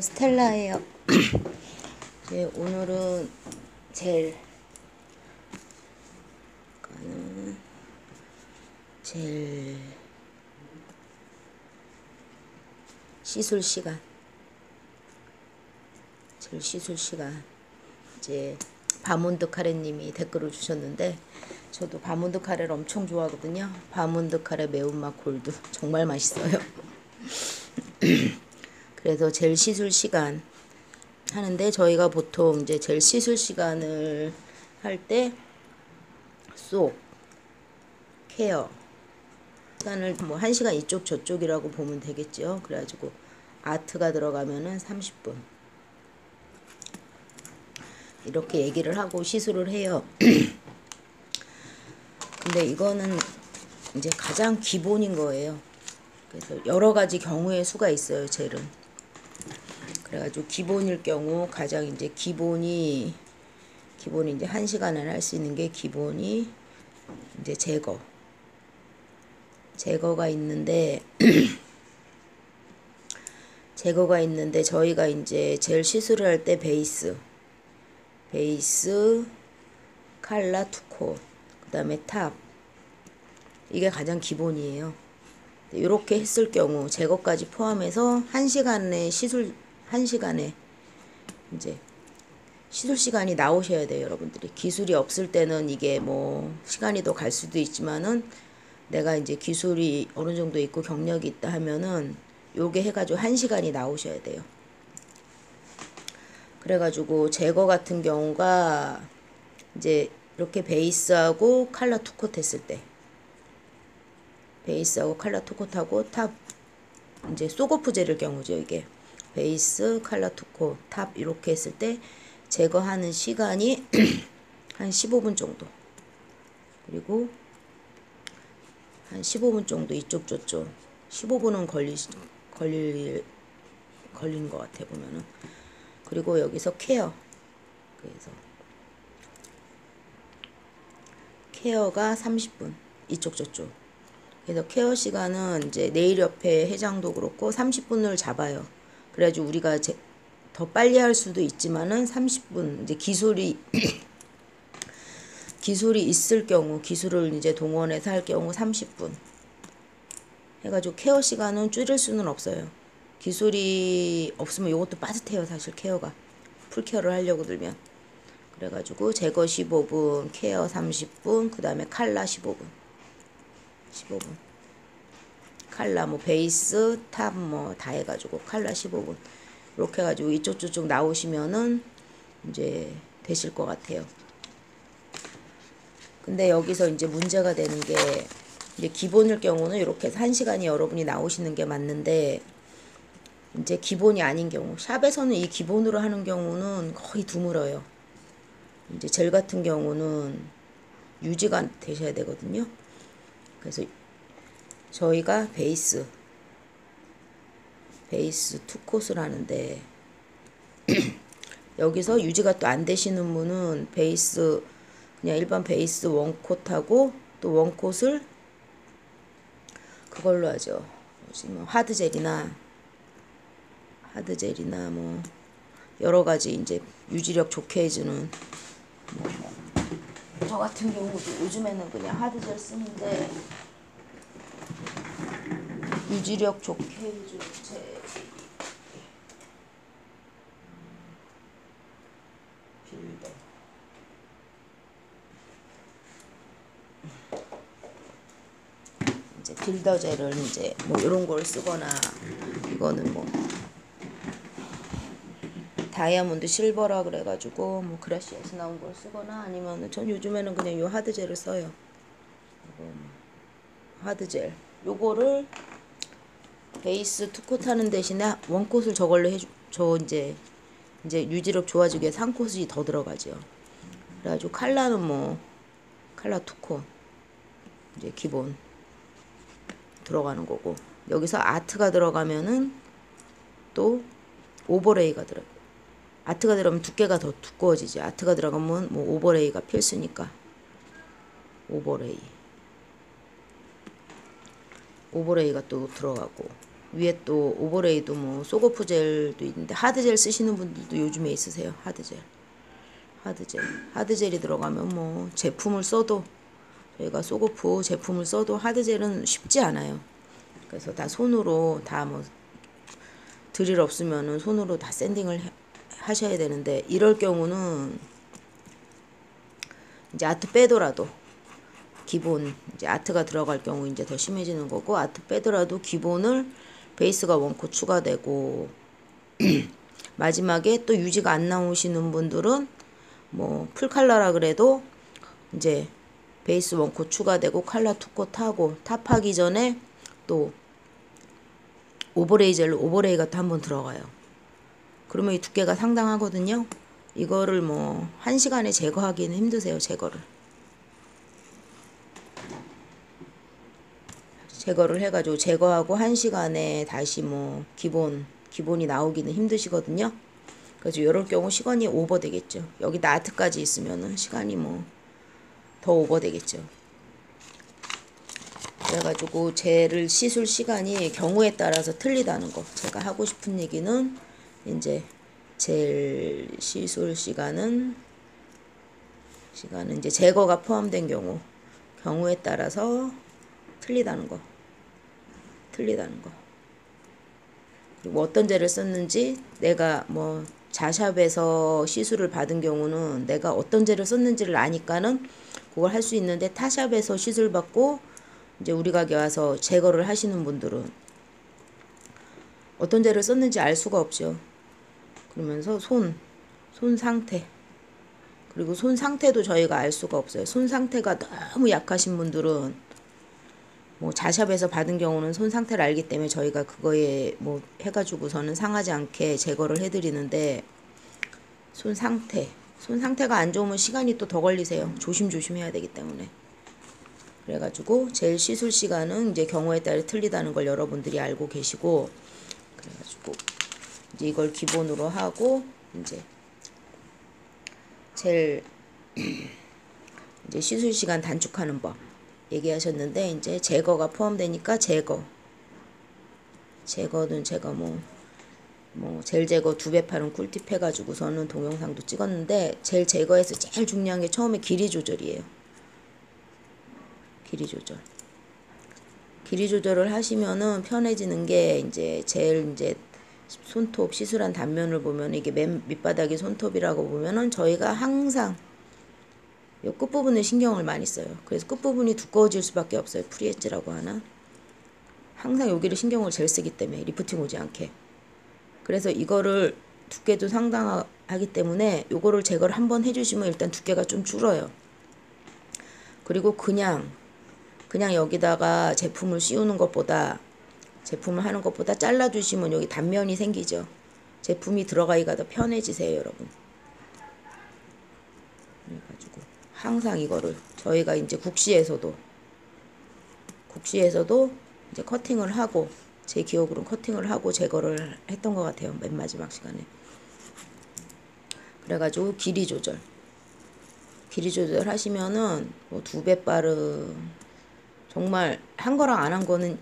스텔라예요. 오늘은 젤 시술 시간. 젤 시술 시간. 이제 바몬드 카레님이 댓글을 주셨는데, 저도 바몬드 카레를 엄청 좋아하거든요. 바몬드 카레 매운맛 골드 정말 맛있어요. 그래서 젤 시술 시간 하는데, 저희가 보통 이제 젤 시술 시간을 할 때 쏙 케어 시간을 뭐 1시간 이쪽 저쪽이라고 보면 되겠죠. 그래가지고 아트가 들어가면은 30분 이렇게 얘기를 하고 시술을 해요. 근데 이거는 이제 가장 기본인 거예요. 그래서 여러 가지 경우의 수가 있어요, 젤은. 그래가지고 기본일 경우 가장 이제 기본이 이제 1시간을 할 수 있는 게 기본이 이제 제거가 있는데 저희가 이제 젤 시술을 할 때 베이스 칼라 투코 그 다음에 탑, 이게 가장 기본이에요. 이렇게 했을 경우 제거까지 포함해서 1시간에 이제 시술 시간이 나오셔야 돼요, 여러분들이. 기술이 없을 때는 이게 뭐 시간이 더 갈 수도 있지만은, 내가 이제 기술이 어느 정도 있고 경력이 있다 하면은 요게 해가지고 1시간이 나오셔야 돼요. 그래가지고 제거 같은 경우가 이제 이렇게 베이스하고 칼라 투콧 했을 때, 베이스하고 칼라 투콧하고 탑, 이제 소거프 젤일 경우죠. 이게 베이스 칼라 투콧 탑 이렇게 했을 때 제거하는 시간이 한 15분 정도, 그리고 한 15분 정도 이쪽 저쪽 15분은 걸린 것 같아 보면은. 그리고 여기서 케어가 30분 이쪽 저쪽. 그래서 케어 시간은 이제 네일 옆에 해장도 그렇고 30분을 잡아요. 그래가지고 우리가 더 빨리 할 수도 있지만은 30분, 이제 기술이 있을 경우, 기술을 이제 동원해서 할 경우 30분 해가지고 케어 시간은 줄일 수는 없어요. 기술이 없으면 이것도 빠듯해요, 사실. 케어가 풀 케어를 하려고 들면. 그래가지고 제거 15분, 케어 30분, 그 다음에 칼라 15분 칼라 뭐 베이스 탑 뭐 다 해가지고 칼라 15분 이렇게 해가지고 이쪽 저쪽 나오시면은 이제 되실 것 같아요. 근데 여기서 이제 문제가 되는 게, 이제 기본일 경우는 이렇게 해서 1시간이 여러분이 나오시는 게 맞는데, 이제 기본이 아닌 경우, 샵에서는 이 기본으로 하는 경우는 거의 드물어요. 이제 젤 같은 경우는 유지가 되셔야 되거든요. 그래서 저희가 베이스 투콧을 하는데, 여기서 유지가 또 안 되시는 분은 그냥 일반 베이스 원콧하고, 또 원콧을 그걸로 하죠. 뭐 하드젤이나 뭐 여러 가지 이제 유지력 좋게 해주는, 저 같은 경우도 요즘에는 그냥 하드젤 쓰는데, 유지력 좋게 해줄 빌더. 이제 빌더 젤을 이제 뭐 이런 걸 쓰거나, 이거는 뭐 다이아몬드 실버라 그래가지고 뭐 그라시에서 나온 걸 쓰거나, 아니면 전 요즘에는 그냥 요 하드젤을 써요. 하드젤 요거를 베이스 투콧 하는 대신에 원콧을 저걸로 이제 유지력 좋아지기 위해서 한 콧이 더 들어가죠. 그래가지고 칼라는 뭐 칼라 투콧 이제 기본 들어가는 거고, 여기서 아트가 들어가면은 또 오버레이가 들어가요. 아트가 들어가면 두께가 더 두꺼워지죠. 아트가 들어가면 뭐 오버레이가 필수니까 오버레이가 또 들어가고, 위에 또 오버레이도 뭐 소거프 젤도 있는데 하드젤 쓰시는 분들도 요즘에 있으세요. 하드젤이 들어가면 뭐 제품을 써도 저희가 소거프 제품을 써도 하드젤은 쉽지 않아요. 그래서 다 손으로 다 뭐 드릴 없으면은 손으로 다 샌딩을 하셔야 되는데 이럴 경우는 이제 아트 빼더라도 기본 이제 아트가 들어갈 경우 이제 더 심해지는 거고 아트 빼더라도 기본을 베이스가 원코 추가되고 마지막에 또 유지가 안 나오시는 분들은 뭐 풀칼라라 그래도 이제 베이스 원코 추가되고 칼라 투코 타고 탑하기 전에 또 오버레이 젤로 오버레이가 또 한번 들어가요. 그러면 이 두께가 상당하거든요. 이거를 뭐 1시간에 제거하기는 힘드세요. 제거를 해가지고 제거하고 1시간에 다시 뭐 기본이 나오기는 힘드시거든요. 그래서 이럴 경우 시간이 오버 되겠죠. 여기다 아트까지 있으면은 시간이 뭐 더 오버 되겠죠. 그래가지고 젤을 씻을 시간이 경우에 따라서 틀리다는 거. 제가 하고 싶은 얘기는 이제 젤 씻을 시간은 이제 제거가 포함된 경우에 따라서 틀리다는 거. 그리고 어떤 젤을 썼는지 내가 뭐 자샵에서 시술을 받은 경우는 내가 어떤 젤을 썼는지를 아니까는 그걸 할 수 있는데 타샵에서 시술 받고 이제 우리 가게 와서 제거를 하시는 분들은 어떤 젤을 썼는지 알 수가 없죠. 그러면서 손 상태 그리고 손 상태도 저희가 알 수가 없어요. 손 상태가 너무 약하신 분들은 뭐 자샵에서 받은 경우는 손 상태를 알기 때문에 저희가 그거에 뭐 해가지고서는 상하지 않게 제거를 해드리는데 손 상태가 안 좋으면 시간이 또 더 걸리세요. 조심조심 해야 되기 때문에. 그래가지고 젤 씻을 시간은 이제 경우에 따라 틀리다는 걸 여러분들이 알고 계시고 그래가지고 이제 이걸 기본으로 하고 이제 젤 이제 씻을 시간 단축하는 법 얘기하셨는데 이제 제거가 포함되니까 제거는 제가 뭐 젤 제거 2배 파는 꿀팁 해가지고서는 동영상도 찍었는데 젤 제거에서 제일 중요한 게 처음에 길이 조절이에요. 길이 조절을 하시면은 편해지는 게 이제 제일 이제 손톱 시술한 단면을 보면 이게 맨 밑바닥이 손톱이라고 보면은 저희가 항상 이 끝부분에 신경을 많이 써요. 그래서 끝부분이 두꺼워질 수밖에 없어요. 프리엣지라고 하나. 항상 여기를 신경을 제일 쓰기 때문에 리프팅 오지 않게. 그래서 이거를 두께도 상당하기 때문에 요거를 제거를 한번 해주시면 일단 두께가 좀 줄어요. 그리고 그냥 여기다가 제품을 씌우는 것보다 제품을 하는 것보다 잘라주시면 여기 단면이 생기죠. 제품이 들어가기가 더 편해지세요, 여러분. 그래가지고 항상 이거를 저희가 이제 국시에서도 이제 커팅을 하고 제 기억으로는 커팅을 하고 제거를 했던 것 같아요. 맨 마지막 시간에. 그래가지고 길이 조절 하시면은 뭐 2배 빠른 정말 한 거랑 안 한 거는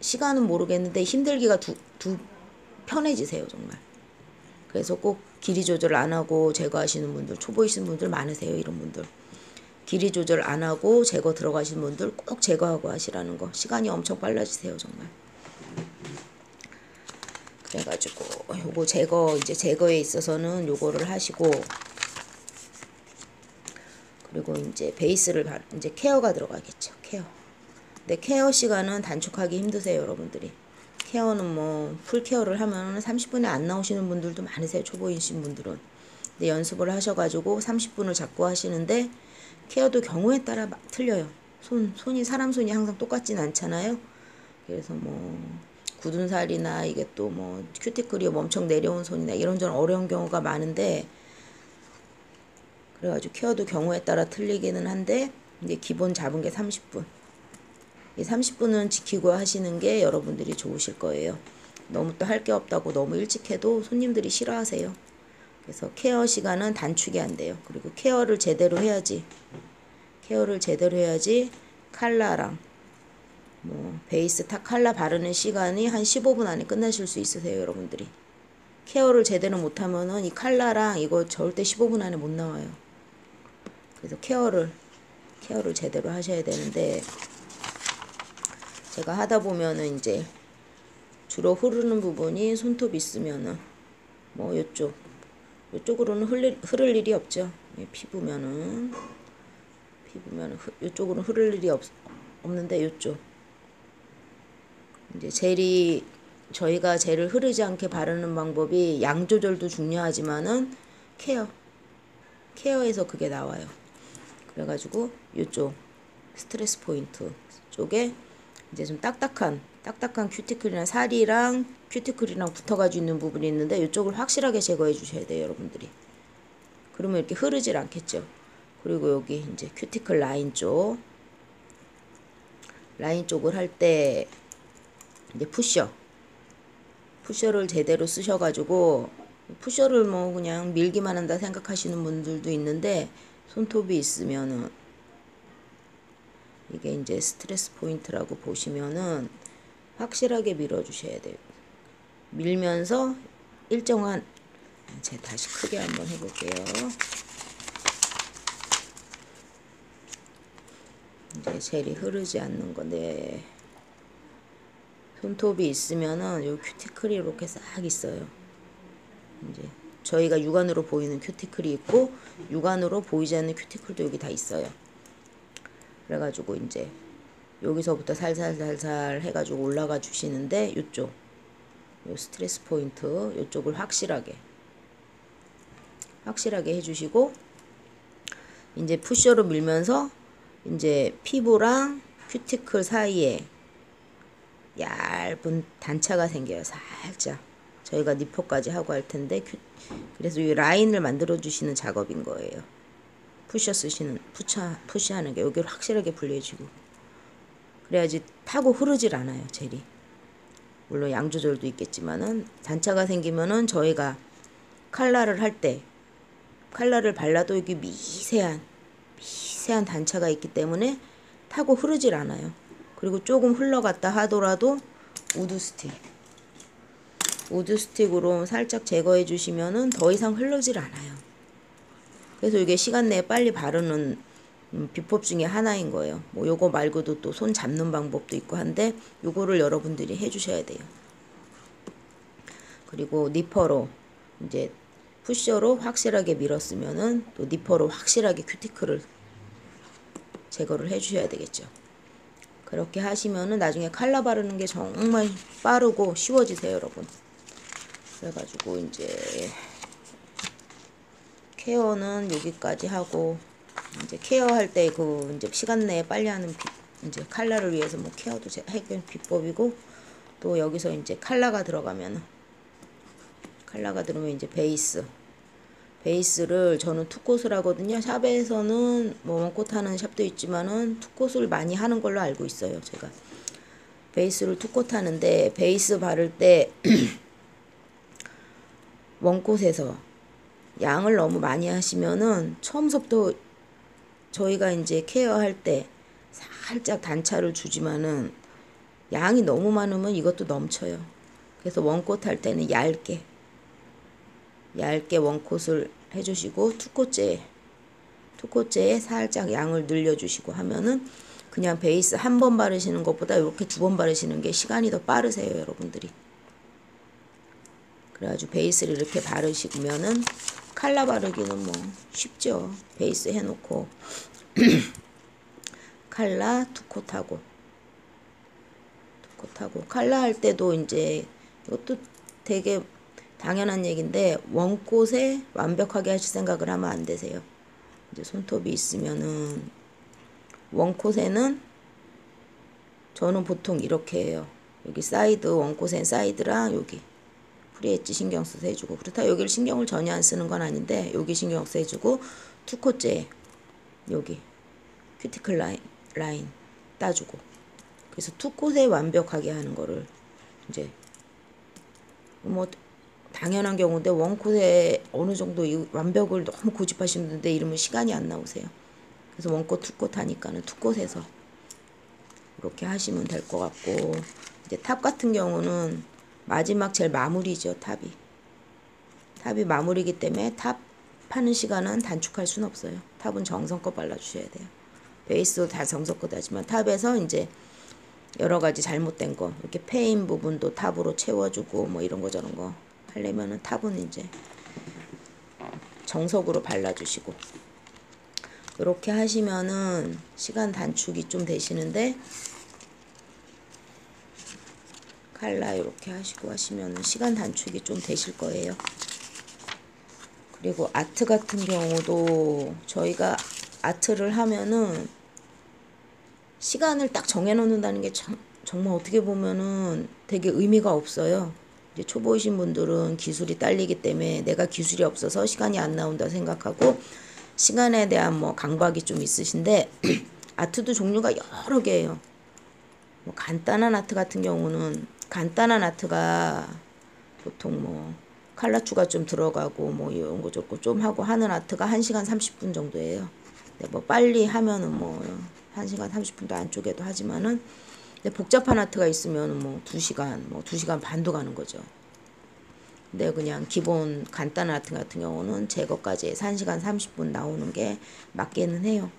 시간은 모르겠는데 힘들기가 편해지세요 정말. 그래서 꼭 길이 조절 안 하고 제거하시는 분들 초보이신 분들 많으세요. 이런 분들 길이 조절 안 하고 제거 들어가시는 분들 꼭 제거하고 하시라는 거. 시간이 엄청 빨라지세요 정말. 그래가지고 요거 제거에 있어서는 요거를 하시고 그리고 이제 베이스를 이제 케어가 들어가겠죠. 근데 케어 시간은 단축하기 힘드세요 여러분들이. 케어는 뭐 풀케어를 하면 30분에 안 나오시는 분들도 많으세요. 초보이신 분들은. 근데 연습을 하셔가지고 30분을 잡고 하시는데 케어도 경우에 따라 막 틀려요. 사람 손이 항상 똑같진 않잖아요. 그래서 뭐 굳은 살이나 이게 또 뭐 큐티클이 엄청 내려온 손이나 이런저런 어려운 경우가 많은데 그래가지고 케어도 경우에 따라 틀리기는 한데 이제 기본 잡은 게 30분. 이 30분은 지키고 하시는 게 여러분들이 좋으실 거예요. 너무 또 할 게 없다고 너무 일찍 해도 손님들이 싫어하세요. 그래서 케어 시간은 단축이 안 돼요. 그리고 케어를 제대로 해야지 칼라랑 뭐 베이스 탁 칼라 바르는 시간이 한 15분 안에 끝나실 수 있으세요, 여러분들이. 케어를 제대로 못하면은 이 칼라랑 이거 절대 15분 안에 못 나와요. 그래서 케어를 제대로 하셔야 되는데, 제가 하다 보면은 이제 주로 흐르는 부분이 손톱 있으면은 뭐 요쪽으로는 흐를 일이 없죠. 피부면은 요쪽으로는 흐를 일이 없는데, 요쪽 이제 저희가 젤을 흐르지 않게 바르는 방법이 양 조절도 중요하지만은 케어에서 그게 나와요. 그래가지고 요쪽 스트레스 포인트 쪽에 이제 좀 딱딱한 큐티클이나 살이랑 큐티클이랑 붙어가지고 있는 부분이 있는데, 이쪽을 확실하게 제거해 주셔야 돼요, 여러분들이. 그러면 이렇게 흐르질 않겠죠. 그리고 여기 이제 큐티클 라인 쪽을 할 때 이제 푸셔를 제대로 쓰셔가지고, 푸셔를 뭐 그냥 밀기만 한다 생각하시는 분들도 있는데, 손톱이 있으면은 이게 이제 스트레스 포인트라고 보시면은 확실하게 밀어주셔야 돼요. 밀면서 일정한, 제가 다시 크게 한번 해볼게요. 이제 젤이 흐르지 않는 건데, 손톱이 있으면은 요 큐티클이 이렇게 싹 있어요. 이제 저희가 육안으로 보이는 큐티클이 있고, 육안으로 보이지 않는 큐티클도 여기 다 있어요. 그래가지고 이제 여기서부터 살살 해가지고 올라가 주시는데, 요 스트레스 포인트 요쪽을 확실하게 해주시고, 이제 푸셔로 밀면서 이제 피부랑 큐티클 사이에 얇은 단차가 생겨요. 살짝 저희가 니퍼까지 하고 할 텐데, 그래서 이 라인을 만들어 주시는 작업인 거예요. 푸시하는 게 여기를 확실하게 분리해주고, 그래야지 타고 흐르질 않아요, 젤이. 물론 양 조절도 있겠지만은, 단차가 생기면은 저희가 칼라를 할 때 칼라를 발라도 여기 미세한 단차가 있기 때문에 타고 흐르질 않아요. 그리고 조금 흘러갔다 하더라도 우드 스틱으로 살짝 제거해 주시면은 더 이상 흐르질 않아요. 그래서 이게 시간 내에 빨리 바르는 비법 중에 하나인 거예요. 뭐 요거 말고도 또 손 잡는 방법도 있고 한데, 요거를 여러분들이 해 주셔야 돼요. 그리고 니퍼로 이제 푸셔로 확실하게 밀었으면은 또 니퍼로 확실하게 큐티클을 제거를 해 주셔야 되겠죠. 그렇게 하시면은 나중에 칼라 바르는 게 정말 빠르고 쉬워지세요, 여러분. 그래가지고 이제 케어는 여기까지 하고, 이제 케어할 때 이제 시간 내에 빨리 하는 이제 칼라를 위해서 뭐 케어도 해결 비법이고, 또 여기서 이제 칼라가 들어오면 이제 베이스를 저는 투콧을 하거든요. 샵에서는 뭐 원콧 하는 샵도 있지만은 투콧을 많이 하는 걸로 알고 있어요, 제가. 베이스를 투콧 하는데, 베이스 바를 때 원콧에서 양을 너무 많이 하시면은 처음부터 저희가 이제 케어할 때 살짝 단차를 주지만은, 양이 너무 많으면 이것도 넘쳐요. 그래서 원콧 할 때는 얇게 원콧을 해주시고, 투콧제에 살짝 양을 늘려주시고 하면은 그냥 베이스 한 번 바르시는 것보다 이렇게 2번 바르시는 게 시간이 더 빠르세요, 여러분들이. 그래가지고 베이스를 이렇게 바르시면은 칼라 바르기는 뭐 쉽죠. 베이스 해놓고 칼라 투콧하고 칼라 할 때도 이제 이것도 되게 당연한 얘기인데, 원콧에 완벽하게 하실 생각을 하면 안 되세요. 이제 손톱이 있으면은 원콧에는 저는 보통 이렇게 해요. 여기 사이드, 원콧엔 사이드랑 여기 프리엣지 신경 써서 해주고, 그렇다 여기를 신경을 전혀 안 쓰는 건 아닌데 여기 신경 써서 해주고, 투콧제에 여기 큐티클 라인 따주고, 그래서 투콧에 완벽하게 하는 거를 이제 뭐 당연한 경우인데, 원콧에 어느 정도 이 완벽을 너무 고집하시는데 이러면 시간이 안 나오세요. 그래서 원콧 투콧 하니까는 투콧에서 그렇게 하시면 될 것 같고, 이제 탑 같은 경우는 마지막 제일 마무리죠. 탑이 마무리이기 때문에 탑 파는 시간은 단축할 수는 없어요. 탑은 정성껏 발라주셔야 돼요. 베이스도 다 정성껏 하지만 탑에서 이제 여러 가지 잘못된 거, 이렇게 페인 부분도 탑으로 채워주고 뭐 이런 거 저런 거 하려면은 탑은 이제 정석으로 발라주시고, 이렇게 하시면은 시간 단축이 좀 되시는데, 칼라 이렇게 하시고 하시면은 시간 단축이 좀 되실 거예요. 그리고 아트 같은 경우도 저희가 아트를 하면은 시간을 딱 정해 놓는다는 게 정말 어떻게 보면은 되게 의미가 없어요. 이제 초보이신 분들은 기술이 딸리기 때문에 내가 기술이 없어서 시간이 안 나온다 생각하고 시간에 대한 뭐 강박이 좀 있으신데 아트도 종류가 여러 개예요. 뭐 간단한 아트 같은 경우는 간단한 아트가 보통 뭐 칼라추가 좀 들어가고 뭐 이런 거 좋고 좀 하고 하는 아트가 1시간 30분 정도예요. 근데 뭐 빨리 하면은 뭐 1시간 30분도 안쪽에도 하지만은, 근데 복잡한 아트가 있으면 뭐 2시간, 뭐 2시간 반도 가는 거죠. 근데 그냥 기본 간단한 아트 같은 경우는 제 것까지 해서 1시간 30분 나오는 게 맞기는 해요.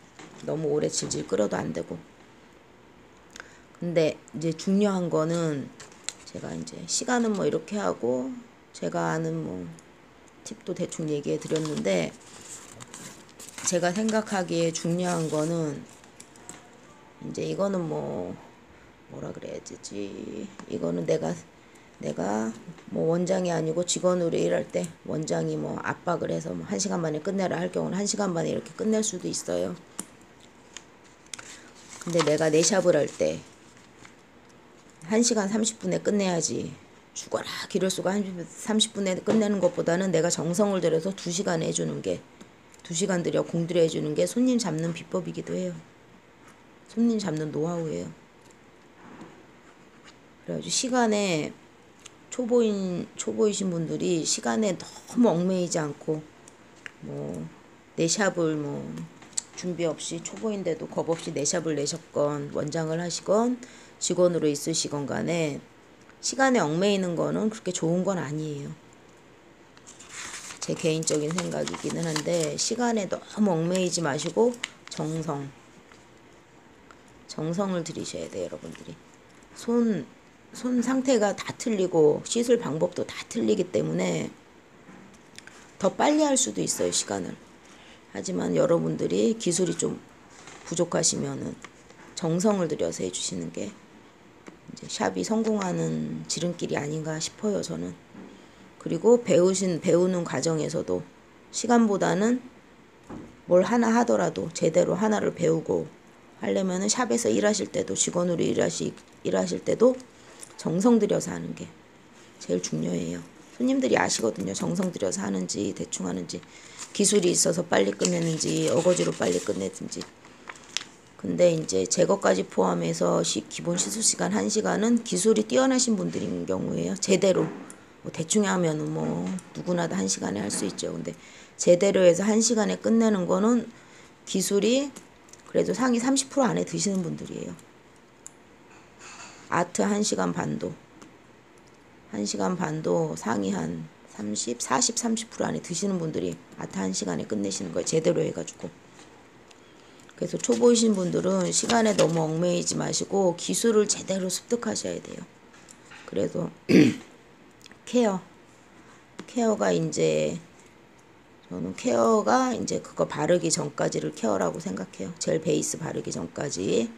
너무 오래 질질 끌어도 안 되고. 근데 이제 중요한 거는 제가 이제 시간은 뭐 이렇게 하고 제가 아는 뭐 팁도 대충 얘기해 드렸는데, 제가 생각하기에 중요한 거는 이제 이거는 뭐라 그래야 되지, 이거는 내가 뭐 원장이 아니고 직원으로 일할 때 원장이 뭐 압박을 해서 뭐 1시간 만에 끝내라 할 경우는 1시간 만에 이렇게 끝낼 수도 있어요. 근데 내가 내샵을 할 때 1시간 30분에 끝내야지, 죽어라 기를 수가 30분에 끝내는 것보다는 내가 정성을 들여서 2시간 해주는 게, 2시간 들여 공들여 해주는 게 손님 잡는 비법이기도 해요. 손님 잡는 노하우예요. 그래가지고 시간에 초보이신 분들이 시간에 너무 얽매이지 않고 뭐 내샵을 뭐 준비 없이 초보인데도 겁 없이 내샵을 내셨건 원장을 하시건 직원으로 있으시건 간에 시간에 얽매이는 거는 그렇게 좋은 건 아니에요. 제 개인적인 생각이기는 한데, 시간에 너무 얽매이지 마시고 정성을 들이셔야 돼요. 여러분들이 손 상태가 다 틀리고 씻을 방법도 다 틀리기 때문에 더 빨리 할 수도 있어요, 시간을. 하지만 여러분들이 기술이 좀 부족하시면은 정성을 들여서 해주시는 게 이제 샵이 성공하는 지름길이 아닌가 싶어요, 저는. 그리고 배우는 과정에서도 시간보다는 뭘 하나 하더라도 제대로 하나를 배우고 하려면은 샵에서 일하실 때도 직원으로 일하실 때도 정성 들여서 하는 게 제일 중요해요. 손님들이 아시거든요. 정성 들여서 하는지 대충 하는지, 기술이 있어서 빨리 끝내는지 어거지로 빨리 끝내든지. 근데 이제 제 것까지 포함해서 기본 시술 시간 1시간은 기술이 뛰어나신 분들인 경우에요. 제대로 뭐 대충 하면은 뭐 누구나 다 1시간에 할 수 있죠. 근데 제대로 해서 1시간에 끝내는 거는 기술이 그래도 상위 30% 안에 드시는 분들이에요. 아트 1시간 반도 상위 한 30, 40, 30% 안에 드시는 분들이 아트 1시간에 끝내시는 거예요. 제대로 해가지고. 그래서 초보이신 분들은 시간에 너무 얽매이지 마시고 기술을 제대로 습득하셔야 돼요. 그래서 케어가 이제, 저는 케어가 이제 그거 바르기 전까지를 케어라고 생각해요. 젤 베이스 바르기 전까지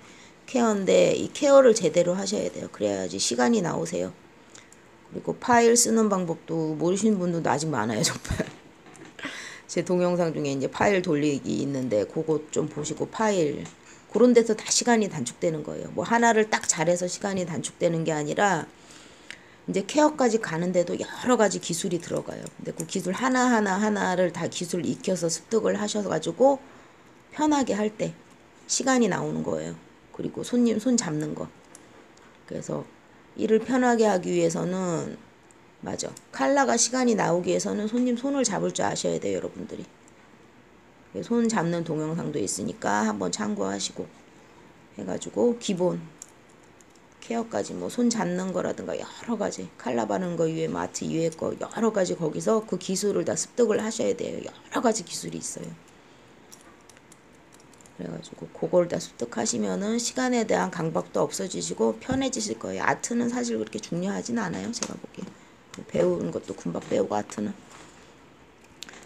케어인데, 이 케어를 제대로 하셔야 돼요. 그래야지 시간이 나오세요. 그리고 파일 쓰는 방법도 모르시는 분들도 아직 많아요, 정말. 제 동영상 중에 이제 파일 돌리기 있는데 그거 좀 보시고, 파일 그런 데서 다 시간이 단축되는 거예요. 뭐 하나를 딱 잘해서 시간이 단축되는 게 아니라 이제 케어까지 가는데도 여러 가지 기술이 들어가요. 근데 그 기술 하나를 다 기술 익혀서 습득을 하셔가지고 편하게 할 때 시간이 나오는 거예요. 그리고 손님 손 잡는 거. 그래서 일을 편하게 하기 위해서는, 맞아, 칼라가 시간이 나오기 위해서는 손님 손을 잡을 줄 아셔야 돼요, 여러분들이. 손 잡는 동영상도 있으니까 한번 참고하시고 해가지고 기본 케어까지 뭐 손 잡는 거라든가 여러 가지 칼라 바르는 거 위에 마트 위에 거 여러 가지 거기서 그 기술을 다 습득을 하셔야 돼요. 여러 가지 기술이 있어요. 그래가지고 그걸 다 습득하시면은 시간에 대한 강박도 없어지시고 편해지실 거예요. 아트는 사실 그렇게 중요하진 않아요. 제가 보기에 배우는 것도 금방 배우고 아트는.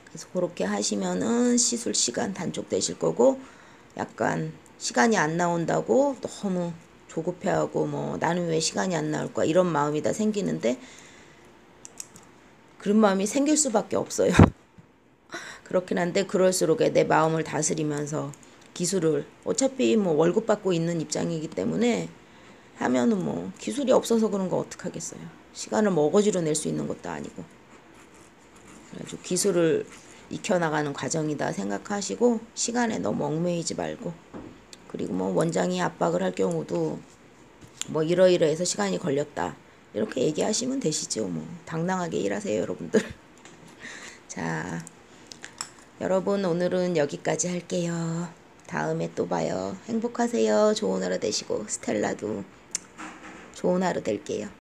그래서 그렇게 하시면은 시술 시간 단축되실 거고 약간 시간이 안 나온다고 너무 조급해하고 뭐 나는 왜 시간이 안 나올까 이런 마음이 다 생기는데 그런 마음이 생길 수밖에 없어요. 그렇긴 한데 그럴수록 내 마음을 다스리면서 기술을 어차피 뭐 월급 받고 있는 입장이기 때문에 하면은 뭐 기술이 없어서 그런 거 어떡하겠어요. 시간을 뭐 어거지로 낼 수 있는 것도 아니고. 그래가지고 기술을 익혀나가는 과정이다 생각하시고 시간에 너무 얽매이지 말고 그리고 뭐 원장이 압박을 할 경우도 뭐 이러이러해서 시간이 걸렸다 이렇게 얘기하시면 되시죠. 뭐 당당하게 일하세요 여러분들. 자 여러분 오늘은 여기까지 할게요. 다음에 또 봐요. 행복하세요. 좋은 하루 되시고 스텔라도 좋은 하루 될게요.